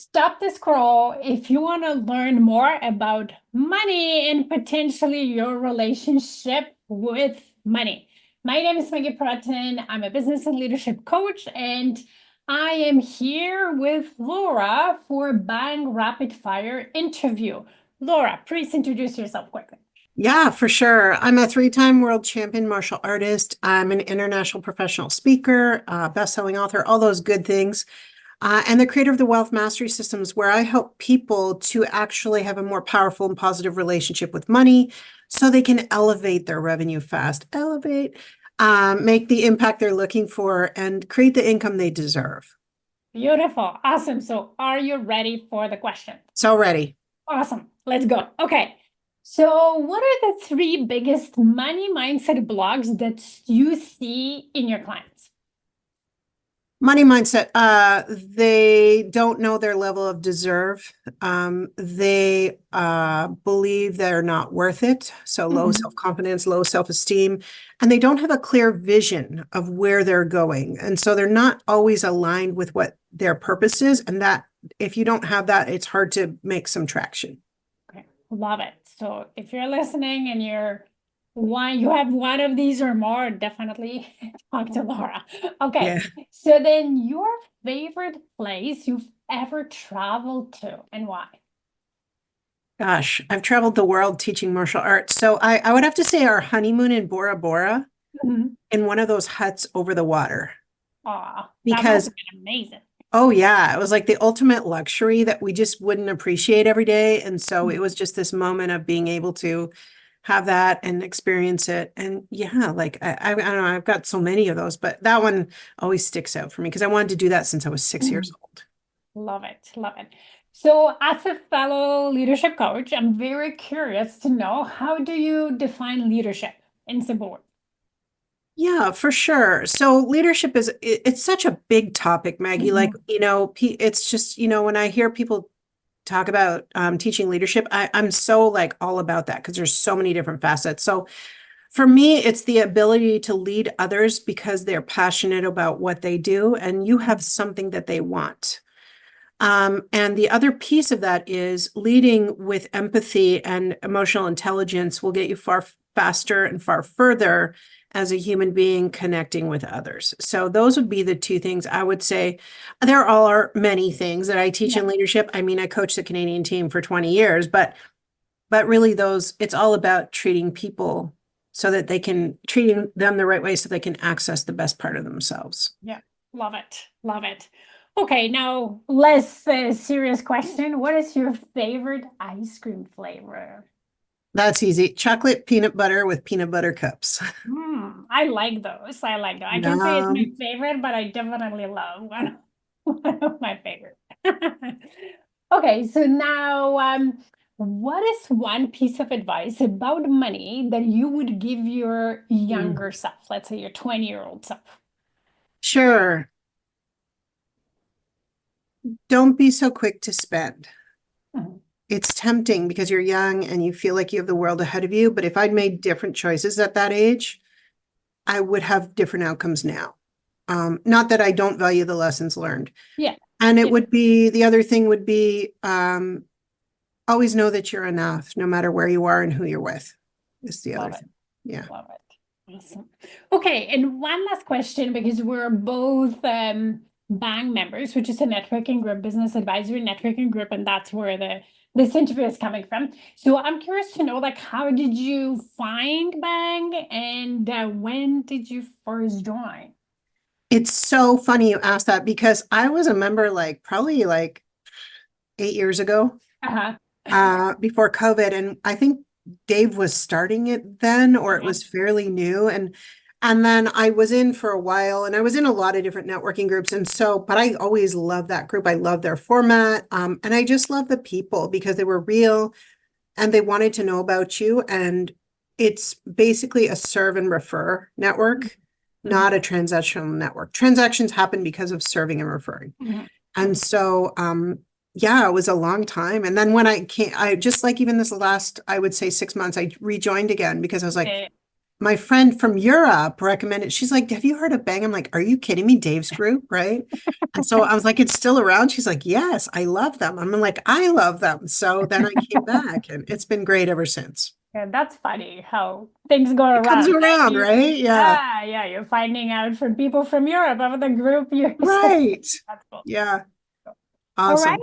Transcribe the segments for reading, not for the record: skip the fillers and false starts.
stop the scroll if you want to learn more about money and potentially your relationship with money. My name is Maggie Perotin. I'm a business and leadership coach, and I am here with Laura for a Bang Rapid Fire interview. Laura, please introduce yourself quickly. Yeah, for sure. I'm a three-time world champion martial artist. I'm an international professional speaker, best-selling author, all those good things. And the creator of the Wealth Mastery Systems, where I help people to actually have a more powerful and positive relationship with money so they can elevate their revenue fast, make the impact they're looking for, and create the income they deserve. Beautiful. Awesome. So are you ready for the question? So ready. Awesome. Let's go. Okay. So what are the three biggest money mindset blocks that you see in your clients? Money mindset. They don't know their level of deserve. They believe they're not worth it. So low self-confidence, low self-esteem, and they don't have a clear vision of where they're going. And so they're not always aligned with what their purpose is. And that if you don't have that, it's hard to make some traction. Okay, love it. So if you're listening and you have one of these or more, definitely talk to Laura. Okay. Yeah. So then your favorite place you've ever traveled to and why? Gosh, I've traveled the world teaching martial arts. So I would have to say our honeymoon in Bora Bora in one of those huts over the water. Aw, that must Because, have been amazing. oh yeah, it was like the ultimate luxury that we just wouldn't appreciate every day. And so it was just this moment of being able to have that and experience it. And yeah, like I don't know, I've got so many of those, but that one always sticks out for me because I wanted to do that since I was 6 years old. Love it. Love it. So as a fellow leadership coach, I'm very curious to know, how do you define leadership in simple words? Yeah, for sure. So leadership it's such a big topic, Maggie. Like, it's just, when I hear people talk about teaching leadership, I'm so like all about that because there's so many different facets. So for me, it's the ability to lead others because they're passionate about what they do and you have something that they want. And the other piece of that is leading with empathy and emotional intelligence will get you far faster and far further as a human being connecting with others. So those would be the two things I would say. There are many things that I teach in leadership. I mean, I coached the Canadian team for 20 years, but really it's all about treating people so that treating them the right way so they can access the best part of themselves. Yeah, love it. Love it. Okay, now less serious question. What is your favorite ice cream flavor? That's easy. Chocolate peanut butter with peanut butter cups. I like those. I can say it's my favorite, but I definitely love one of my favorite. Okay, so now what is one piece of advice about money that you would give your younger self, let's say your 20-year-old self? Sure. Don't be so quick to spend. It's tempting because you're young and you feel like you have the world ahead of you. But if I'd made different choices at that age, I would have different outcomes now. Not that I don't value the lessons learned. Yeah. And the other thing would be always know that you're enough, no matter where you are and who you're with. Is the other thing. Yeah. Love it. Awesome. Okay. And one last question, because we're both Bang members, which is a networking group, business advisory networking group, and that's where this interview is coming from. So I'm curious to know, like, how did you find Bang, and when did you first join? It's so funny you asked that because I was a member probably 8 years ago, before COVID, and I think Dave was starting it then, or it was fairly new, and then I was in for a while, and I was in a lot of different networking groups. And so, but I always loved that group. I love their format. And I just love the people because they were real and they wanted to know about you. And it's basically a serve and refer network, not a transactional network. Transactions happen because of serving and referring. And so, yeah, it was a long time. And then when I just like even this last, I would say 6 months, I rejoined again because I was like, my friend from Europe recommended, she's like, have you heard of Bang? I'm like, are you kidding me? Dave's group, right? And so I was like, it's still around. She's like, yes, I love them. I'm like, I love them. So then I came back and it's been great ever since. Yeah, that's funny how things go It comes around. Right? around, right? Yeah. Yeah, you're finding out from people from Europe about the group you're Right. That's cool. Yeah. All right. Awesome.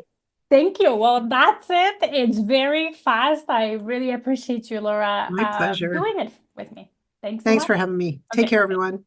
Thank you. Well, that's it. It's very fast. I really appreciate you, Laura, My pleasure. doing it with me. Thanks so Thanks much. for having me. Take Okay. care, everyone.